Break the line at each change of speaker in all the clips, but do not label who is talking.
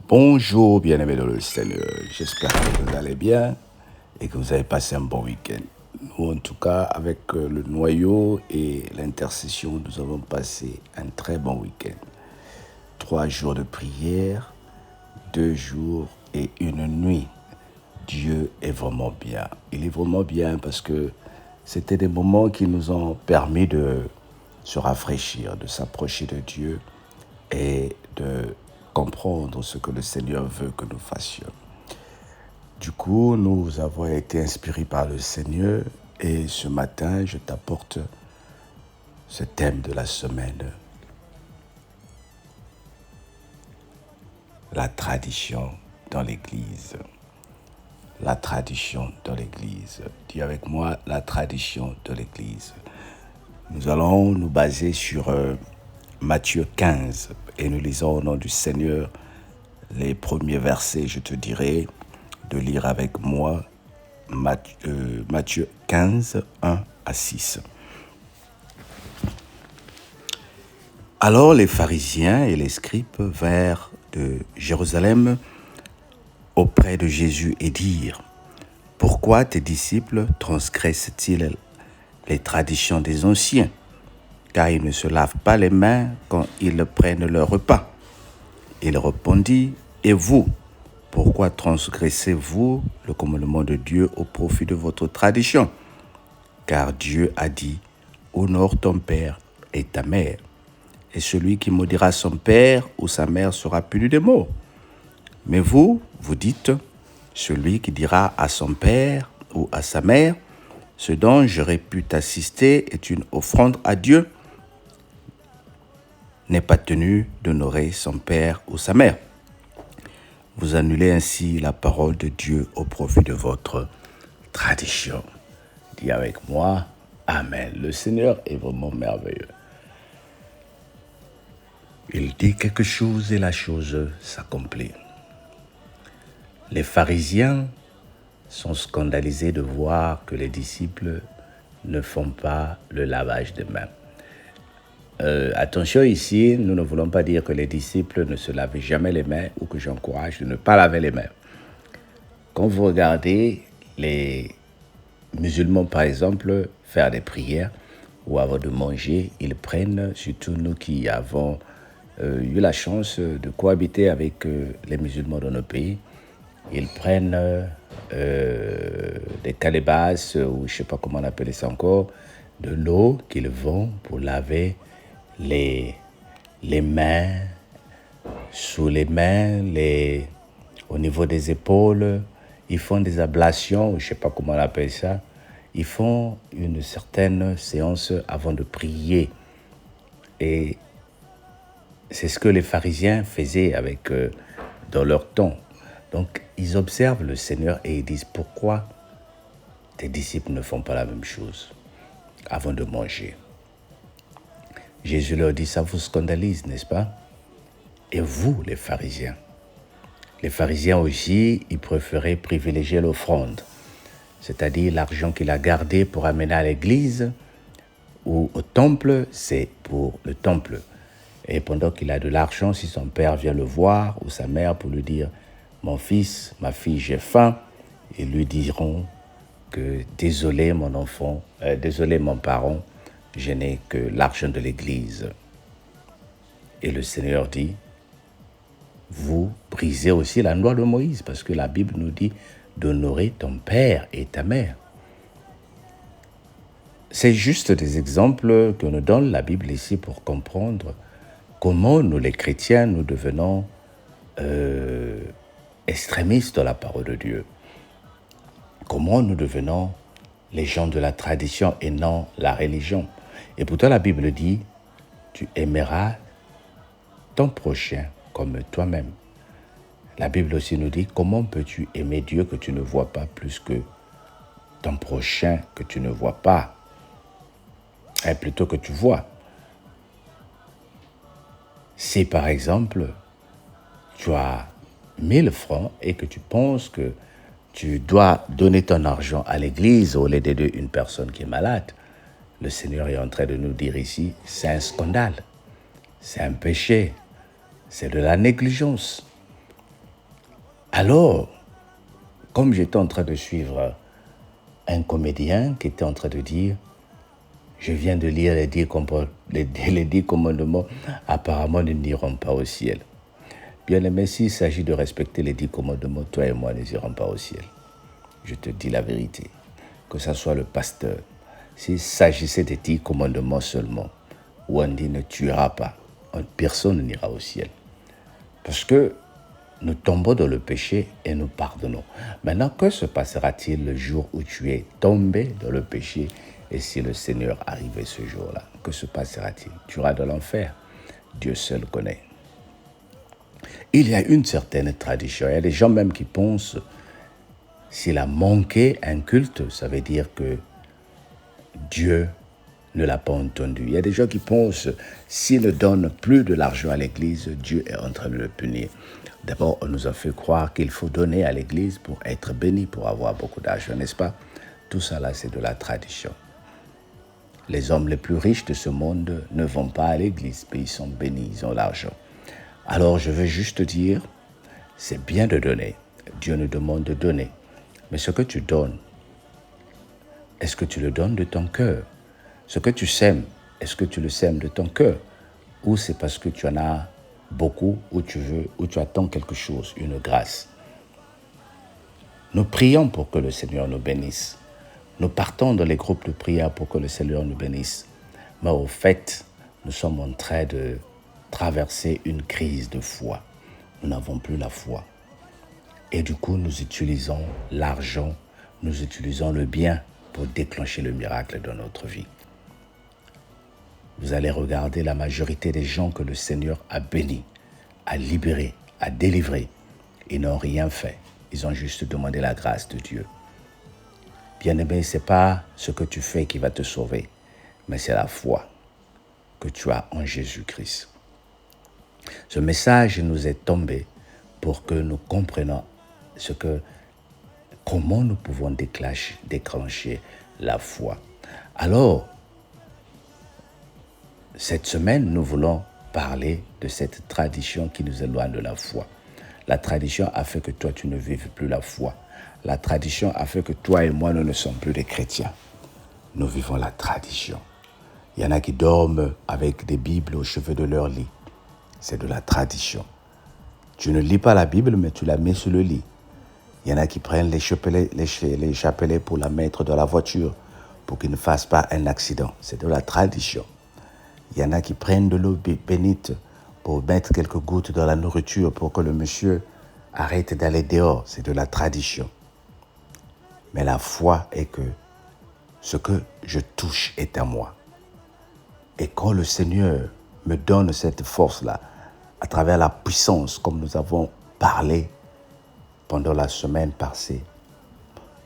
Bonjour, bien-aimés dans le Seigneur. J'espère que vous allez bien et que vous avez passé un bon week-end. Nous, en tout cas, avec le noyau et l'intercession, nous avons passé un très bon week-end. 3 jours de prière, 2 jours et une nuit. Dieu est vraiment bien. Il est vraiment bien parce que c'était des moments qui nous ont permis de se rafraîchir, de s'approcher de Dieu et de comprendre ce que le Seigneur veut que nous fassions. Du coup, nous avons été inspirés par le Seigneur et ce matin, je t'apporte ce thème de la semaine. La tradition dans l'Église. La tradition dans l'Église. Dis avec moi, la tradition de l'Église. Nous allons nous baser sur Matthieu 15 et nous lisons au nom du Seigneur les premiers versets, je te dirai de lire avec moi Matthieu 15, 1 à 6. Alors les pharisiens et les scribes vinrent de Jérusalem auprès de Jésus et dirent : « Pourquoi tes disciples transgressent-ils les traditions des anciens ? Car ils ne se lavent pas les mains quand ils prennent leur repas. » Il répondit : « Et vous, pourquoi transgressez-vous le commandement de Dieu au profit de votre tradition ? Car Dieu a dit : honore ton père et ta mère. Et celui qui maudira son père ou sa mère sera puni de mort. Mais vous, vous dites : celui qui dira à son père ou à sa mère : ce dont j'aurais pu t'assister est une offrande à Dieu, n'est pas tenu d'honorer son père ou sa mère. Vous annulez ainsi la parole de Dieu au profit de votre tradition. Dis avec moi, Amen. Le Seigneur est vraiment merveilleux. Il dit quelque chose et la chose s'accomplit. Les pharisiens sont scandalisés de voir que les disciples ne font pas le lavage des mains. Attention ici, nous ne voulons pas dire que les disciples ne se lavent jamais les mains ou que j'encourage de ne pas laver les mains. Quand vous regardez les musulmans, par exemple, faire des prières ou avant de manger, ils prennent, surtout nous qui avons eu la chance de cohabiter avec les musulmans dans nos pays, ils prennent des calebasses ou je ne sais pas comment on appelle ça encore, de l'eau qu'ils vont pour laver les mains, sous les mains, au niveau des épaules. Ils font des ablations, je ne sais pas comment on appelle ça. Ils font une certaine séance avant de prier. Et c'est ce que les pharisiens faisaient dans leur temps. Donc, ils observent le Seigneur et ils disent : pourquoi tes disciples ne font pas la même chose avant de manger ? Jésus leur dit : ça vous scandalise, n'est-ce pas ? Et vous, les pharisiens aussi, ils préféraient privilégier l'offrande, c'est-à-dire l'argent qu'il a gardé pour amener à l'église ou au temple, c'est pour le temple. Et pendant qu'il a de l'argent, si son père vient le voir ou sa mère pour lui dire : mon fils, ma fille, j'ai faim, ils lui diront que désolé mon enfant, désolé mon parent, je n'ai que l'argent de l'église. Et le Seigneur dit : vous brisez aussi la loi de Moïse, parce que la Bible nous dit d'honorer ton père et ta mère. C'est juste des exemples que nous donne la Bible ici pour comprendre comment nous, les chrétiens, nous devenons extrémistes dans la parole de Dieu. Comment nous devenons les gens de la tradition et non la religion. Et pourtant la Bible dit : tu aimeras ton prochain comme toi-même. La Bible aussi nous dit : comment peux-tu aimer Dieu que tu ne vois pas plus que ton prochain que tu ne vois pas, et plutôt que tu vois. Si par exemple tu as 1000 francs et que tu penses que tu dois donner ton argent à l'église au lieu d'aider une personne qui est malade, le Seigneur est en train de nous dire ici : c'est un scandale, c'est un péché, c'est de la négligence. Alors, comme j'étais en train de suivre un comédien qui était en train de dire, je viens de lire les 10 commandements, apparemment nous n'irons pas au ciel. Bien aimé, s'il s'agit de respecter les 10 commandements, toi et moi, nous n'irons pas au ciel. Je te dis la vérité. Que ce soit le pasteur, s'il s'agissait des 10 commandements seulement, où on dit ne tueras pas, personne n'ira au ciel. Parce que nous tombons dans le péché et nous pardonnons. Maintenant, que se passera-t-il le jour où tu es tombé dans le péché et si le Seigneur arrivait ce jour-là? Que se passera-t-il? Tu iras dans l'enfer. Dieu seul connaît. Il y a une certaine tradition. Il y a des gens même qui pensent s'il a manqué un culte, ça veut dire que Dieu ne l'a pas entendu. Il y a des gens qui pensent s'il ne donne plus de l'argent à l'Église, Dieu est en train de le punir. D'abord, on nous a fait croire qu'il faut donner à l'Église pour être béni, pour avoir beaucoup d'argent, n'est-ce pas? Tout ça là, c'est de la tradition. Les hommes les plus riches de ce monde ne vont pas à l'Église, mais ils sont bénis, ils ont l'argent. Alors, je veux juste dire, c'est bien de donner. Dieu nous demande de donner. Mais ce que tu donnes, est-ce que tu le donnes de ton cœur? Ce que tu sèmes, est-ce que tu le sèmes de ton cœur? Ou c'est parce que tu en as beaucoup, ou tu attends quelque chose, une grâce? Nous prions pour que le Seigneur nous bénisse. Nous partons dans les groupes de prière pour que le Seigneur nous bénisse. Mais au fait, nous sommes en train de traverser une crise de foi. Nous n'avons plus la foi. Et du coup, nous utilisons l'argent, nous utilisons le bien pour déclencher le miracle dans notre vie. Vous allez regarder la majorité des gens que le Seigneur a bénis, a libérés, a délivrés. Ils n'ont rien fait. Ils ont juste demandé la grâce de Dieu. Bien-aimé, ce n'est pas ce que tu fais qui va te sauver, mais c'est la foi que tu as en Jésus-Christ. Ce message nous est tombé pour que nous comprenions comment nous pouvons déclencher la foi. Alors, cette semaine, nous voulons parler de cette tradition qui nous éloigne de la foi. La tradition a fait que toi, tu ne vives plus la foi. La tradition a fait que toi et moi, nous ne sommes plus des chrétiens. Nous vivons la tradition. Il y en a qui dorment avec des Bibles au chevet de leur lit. C'est de la tradition. Tu ne lis pas la Bible, mais tu la mets sur le lit. Il y en a qui prennent les chapelets pour la mettre dans la voiture pour qu'ils ne fassent pas un accident. C'est de la tradition. Il y en a qui prennent de l'eau bénite pour mettre quelques gouttes dans la nourriture pour que le monsieur arrête d'aller dehors. C'est de la tradition. Mais la foi est que ce que je touche est à moi. Et quand le Seigneur me donne cette force-là, à travers la puissance, comme nous avons parlé pendant la semaine passée,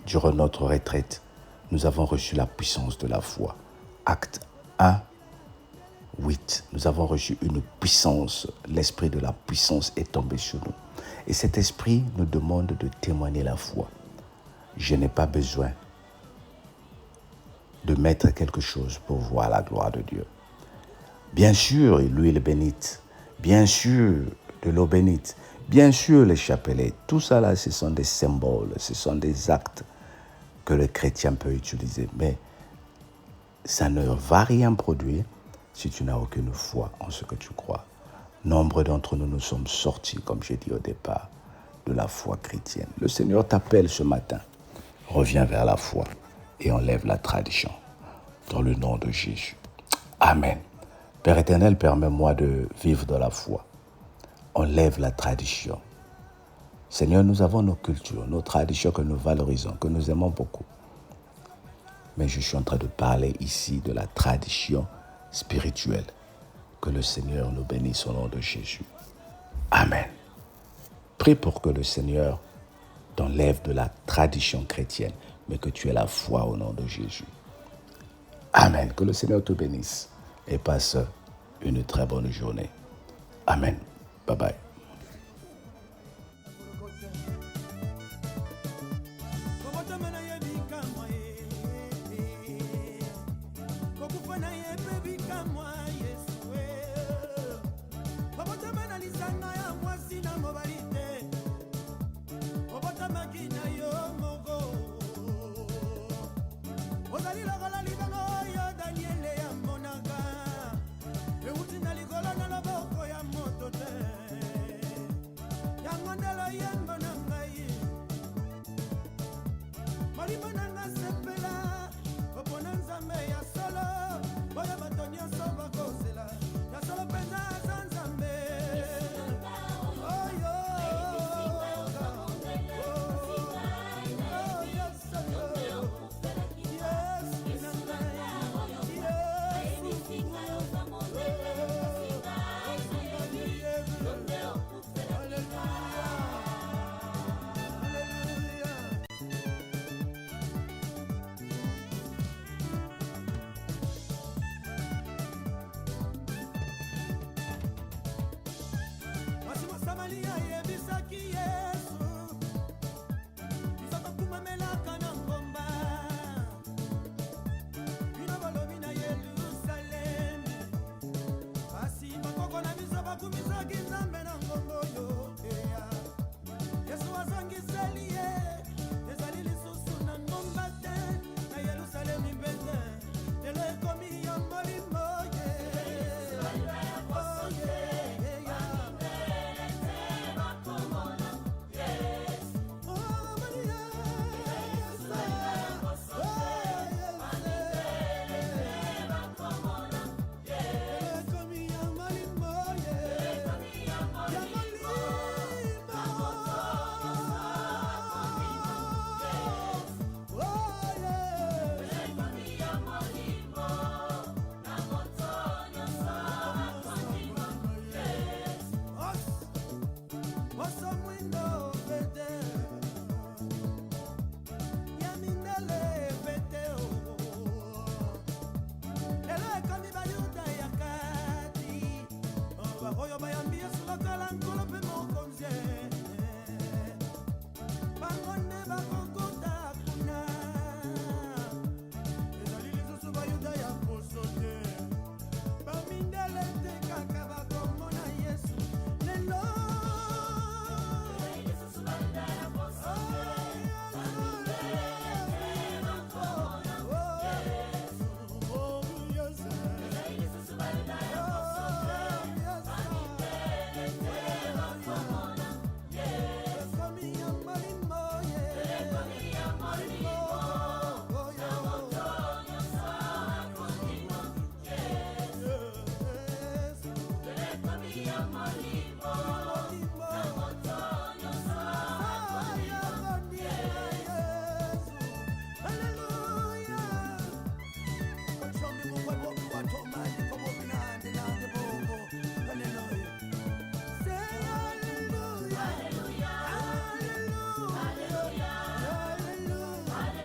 durant notre retraite, nous avons reçu la puissance de la foi. Acte 1, 8. Nous avons reçu une puissance. L'esprit de la puissance est tombé sur nous. Et cet esprit nous demande de témoigner la foi. Je n'ai pas besoin de mettre quelque chose pour voir la gloire de Dieu. Bien sûr, l'huile bénite. Bien sûr, de l'eau bénite. Bien sûr, les chapelets. Tout ça là, ce sont des symboles, ce sont des actes que le chrétien peut utiliser. Mais ça ne va rien produire si tu n'as aucune foi en ce que tu crois. Nombre d'entre nous, nous sommes sortis, comme j'ai dit au départ, de la foi chrétienne. Le Seigneur t'appelle ce matin. Reviens vers la foi et enlève la tradition. Dans le nom de Jésus. Amen. Père éternel, permets-moi de vivre dans la foi. Enlève la tradition. Seigneur, nous avons nos cultures, nos traditions que nous valorisons, que nous aimons beaucoup. Mais je suis en train de parler ici de la tradition spirituelle. Que le Seigneur nous bénisse au nom de Jésus. Amen. Prie pour que le Seigneur t'enlève de la tradition chrétienne, mais que tu aies la foi au nom de Jésus. Amen. Que le Seigneur te bénisse et passe une très bonne journée. Amen. Bye bye.